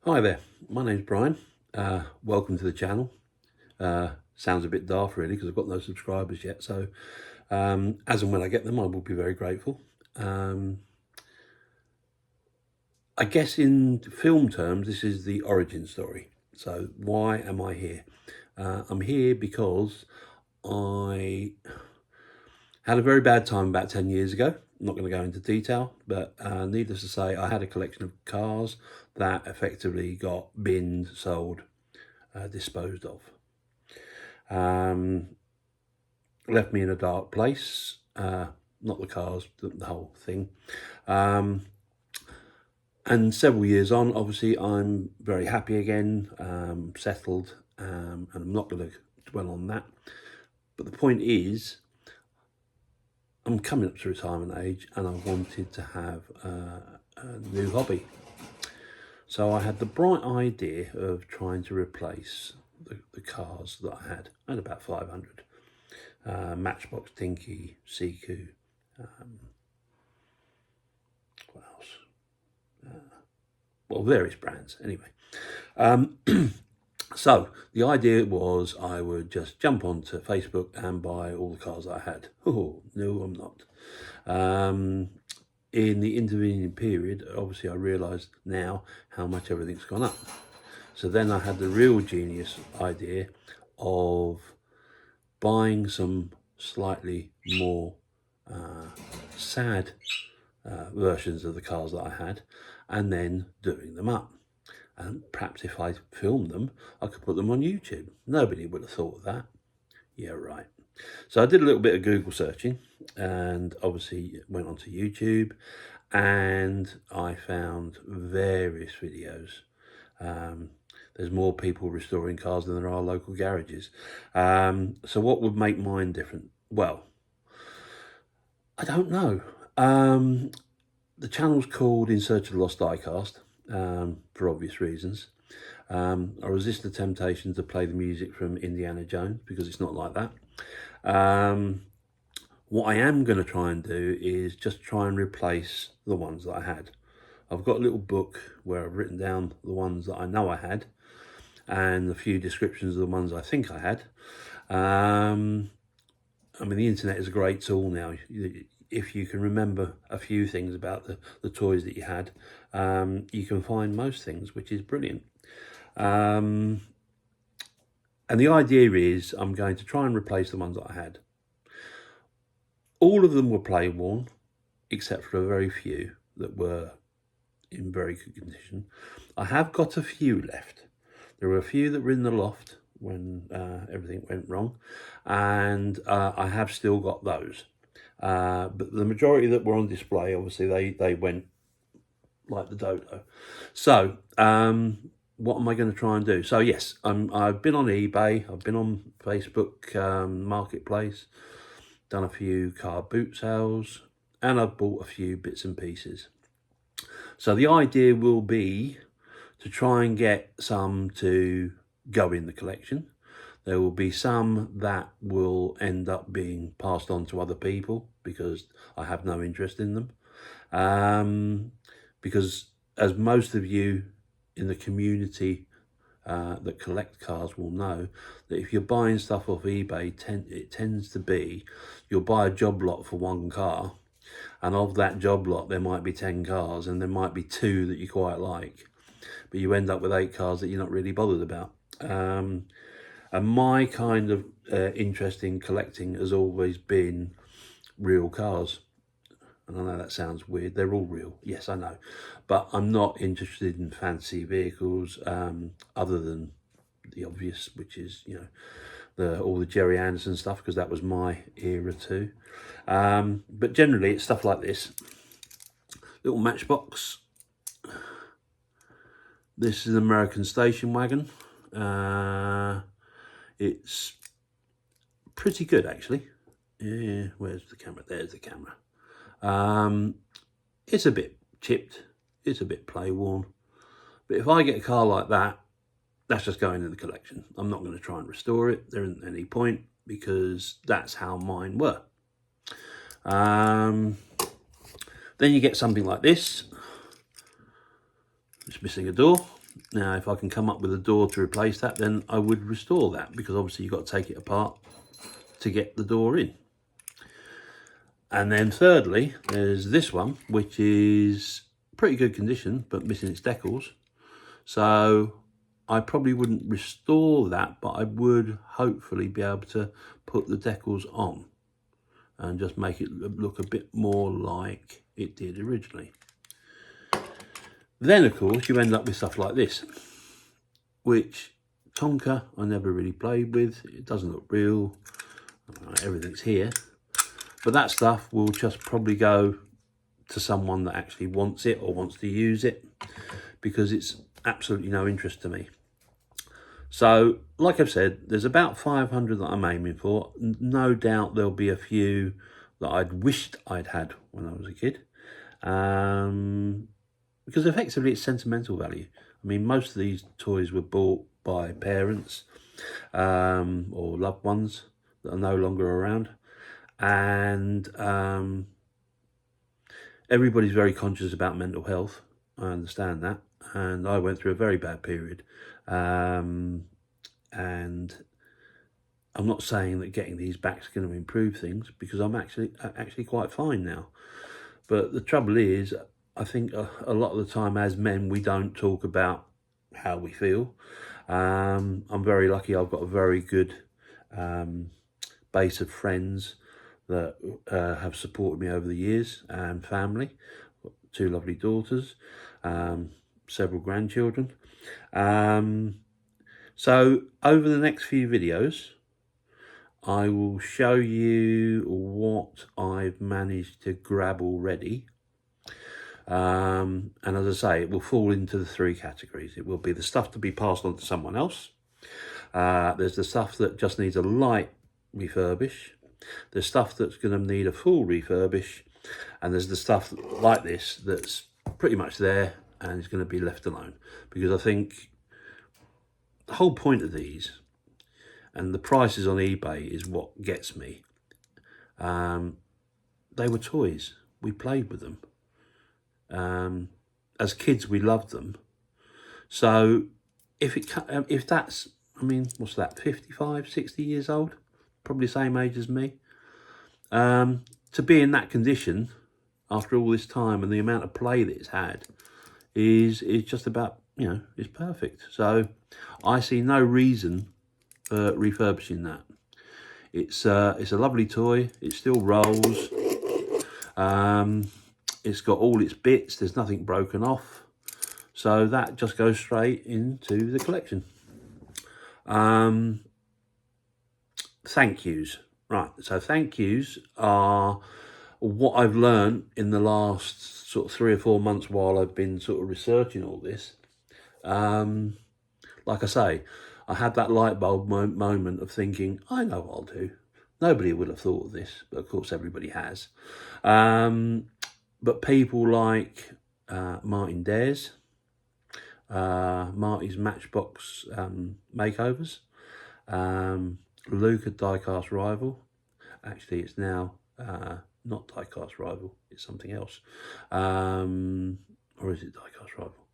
Hi there, my name's Brian. Welcome to the channel. Sounds a bit daft really because I've got no subscribers yet, so as and when I get them I will be very grateful. I guess in film terms this is the origin story. So why am I here? I'm here because I had a very bad time about 10 years ago. I'm not going to go into detail, but needless to say, I had a collection of cars that effectively got binned, sold, disposed of. Left me in a dark place, not the cars, the whole thing. And several years on, obviously, I'm very happy again, settled, and I'm not going to dwell on that. But the point is, I'm coming up to retirement age and I wanted to have a new hobby. So I had the bright idea of trying to replace the cars that I had. I had about 500. Matchbox, Tinky, Siku, what else? Well, various brands anyway. So the idea was I would just jump onto Facebook and buy all the cars that I had. Oh, no, I'm not. In the intervening period, obviously I realised now how much everything's gone up. So then I had the real genius idea of buying some slightly more sad versions of the cars that I had and then doing them up. And perhaps if I filmed them, I could put them on YouTube. Nobody would have thought of that. Yeah, right. So I did a little bit of Google searching and obviously went onto YouTube and I found various videos. There's more people restoring cars than there are local garages. So what would make mine different? Well, I don't know. The channel's called In Search of the Lost Diecast, for obvious reasons. I resist the temptation to play the music from Indiana Jones because it's not like that. What I am going to try and do is just try and replace the ones that I had. I've got a little book where I've written down the ones that I know I had and a few descriptions of the ones I think I had. I mean, the internet is a great tool now. If you can remember a few things about the toys that you had, you can find most things, which is brilliant. And the idea is I'm going to try and replace the ones that I had. All of them were play worn, except for a very few that were in very good condition. I have got a few left. There were a few that were in the loft when everything went wrong, and I have still got those. But the majority that were on display, obviously, they went like the dodo. So what am I going to try and do? So yes, I've been on eBay, I've been on Facebook Marketplace, done a few car boot sales, and I've bought a few bits and pieces. So the idea will be to try and get some to go in the collection. There will be some that will end up being passed on to other people because I have no interest in them. Because as most of you in the community that collect cars will know, that if you're buying stuff off eBay, it tends to be you'll buy a job lot for one car, and of that job lot there might be 10 cars and there might be 2 that you quite like, but you end up with 8 cars that you're not really bothered about. And my kind of interest in collecting has always been real cars. And I know that sounds weird, they're all real, yes I know, but I'm not interested in fancy vehicles other than the obvious, which is, you know, all the Jerry Anderson stuff, because that was my era too. But generally it's stuff like this. Little Matchbox. This is an American station wagon. It's pretty good actually. Yeah, where's the camera? There's the camera. It's a bit chipped, it's a bit play worn, but if I get a car like that, that's just going in the collection. I'm not going to try and restore it. There isn't any point because that's how mine were. Then you get something like this. It's missing a door. Now, if I can come up with a door to replace that, then I would restore that, because obviously you've got to take it apart to get the door in. And then thirdly, there's this one, which is pretty good condition, but missing its decals. So I probably wouldn't restore that, but I would hopefully be able to put the decals on and just make it look a bit more like it did originally. Then, of course, you end up with stuff like this, which Tonka I never really played with. It doesn't look real. Everything's here. But that stuff will just probably go to someone that actually wants it or wants to use it, because it's absolutely no interest to me. So, like I've said, there's about 500 that I'm aiming for. No doubt there'll be a few that I'd wished I'd had when I was a kid. Because effectively it's sentimental value. I mean, most of these toys were bought by parents or loved ones that are no longer around. And everybody's very conscious about mental health. I understand that. And I went through a very bad period. And I'm not saying that getting these back is going to improve things, because I'm actually quite fine now. But the trouble is, I think a lot of the time as men, we don't talk about how we feel. I'm very lucky. I've got a very good base of friends that have supported me over the years, and family, 2 lovely daughters, several grandchildren. So over the next few videos, I will show you what I've managed to grab already. And as I say, it will fall into the 3 categories. It will be the stuff to be passed on to someone else. There's the stuff that just needs a light refurbish. There's stuff that's going to need a full refurbish. And there's the stuff like this that's pretty much there and is going to be left alone. Because I think the whole point of these, and the prices on eBay is what gets me. They were toys. We played with them. As kids, we loved them. So if that's, I mean, what's that, 55, 60 years old? Probably the same age as me. To be in that condition after all this time and the amount of play that it's had is just about, you know, it's perfect. So I see no reason for refurbishing that. It's a lovely toy. It still rolls. It's got all its bits. There's nothing broken off. So that just goes straight into the collection. Thank yous. Right, so thank yous are what I've learned in the last sort of 3 or 4 months while I've been sort of researching all this. Like I say, I had that light bulb moment of thinking, I know what I'll do. Nobody would have thought of this, but of course everybody has. But people like Martin Dares, Marty's Matchbox Makeovers, Luke at Diecast Rival. Actually, it's now not Diecast Rival, it's something else. Or is it Diecast Rival?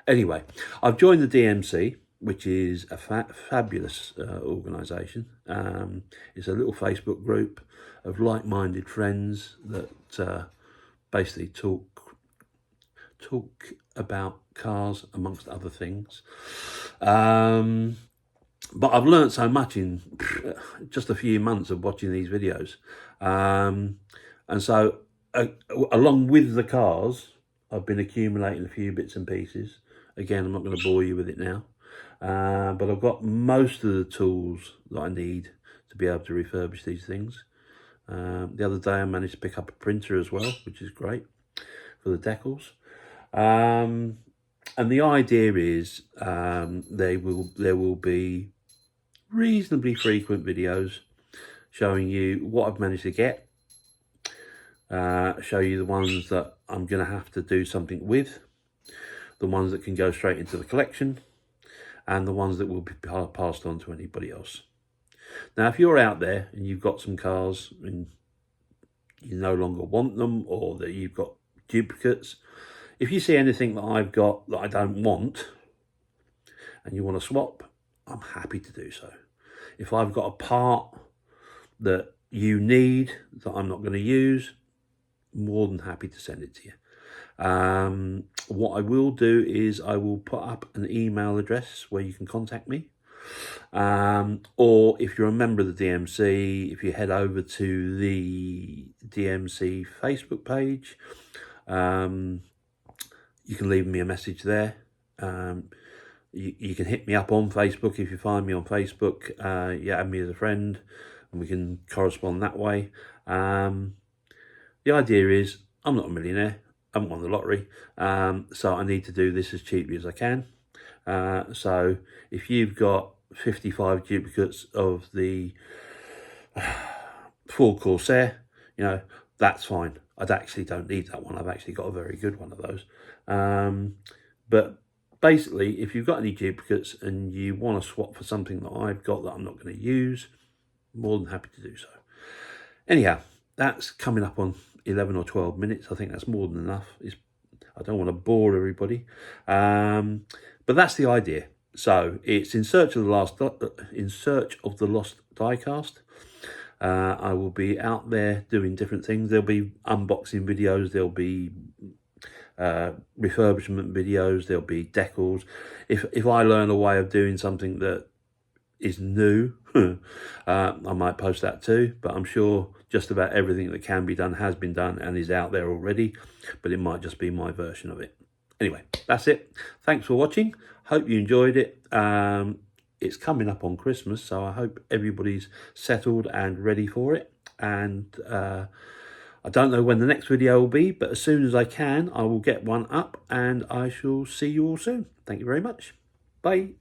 Anyway, I've joined the DMC, which is a fabulous organisation. It's a little Facebook group of like-minded friends that basically talk about cars, amongst other things. But I've learned so much in just a few months of watching these videos. And so along with the cars, I've been accumulating a few bits and pieces. Again, I'm not going to bore you with it now. But I've got most of the tools that I need to be able to refurbish these things. The other day I managed to pick up a printer as well, which is great for the decals. And the idea is there will be reasonably frequent videos showing you what I've managed to get, show you the ones that I'm going to have to do something with, the ones that can go straight into the collection, and the ones that will be passed on to anybody else. Now, if you're out there and you've got some cars and you no longer want them, or that you've got duplicates, if you see anything that I've got that I don't want, and you want to swap, I'm happy to do so. If I've got a part that you need that I'm not going to use, more than happy to send it to you. What I will do is I will put up an email address where you can contact me. Or if you're a member of the DMC, if you head over to the DMC Facebook page, you can leave me a message there. You can hit me up on Facebook if you find me on Facebook. You add me as a friend and we can correspond that way. The idea is I'm not a millionaire. I haven't won the lottery. So I need to do this as cheaply as I can. So if you've got 55 duplicates of the full Corsair, you know, that's fine. I actually don't need that one. I've actually got a very good one of those. But basically, if you've got any duplicates and you want to swap for something that I've got that I'm not going to use, more than happy to do so. Anyhow, that's coming up on 11 or 12 minutes. I think that's more than enough. I don't want to bore everybody. But that's the idea. So it's in search of the Lost Diecast. I will be out there doing different things. There'll be unboxing videos. There'll be refurbishment videos. There'll be decals. If I learn a way of doing something that is new, I might post that too. But I'm sure just about everything that can be done has been done and is out there already. But it might just be my version of it. Anyway, that's it. Thanks for watching. Hope you enjoyed it. It's coming up on Christmas, so I hope everybody's settled and ready for it. And I don't know when the next video will be, but as soon as I can, I will get one up and I shall see you all soon. Thank you very much. Bye.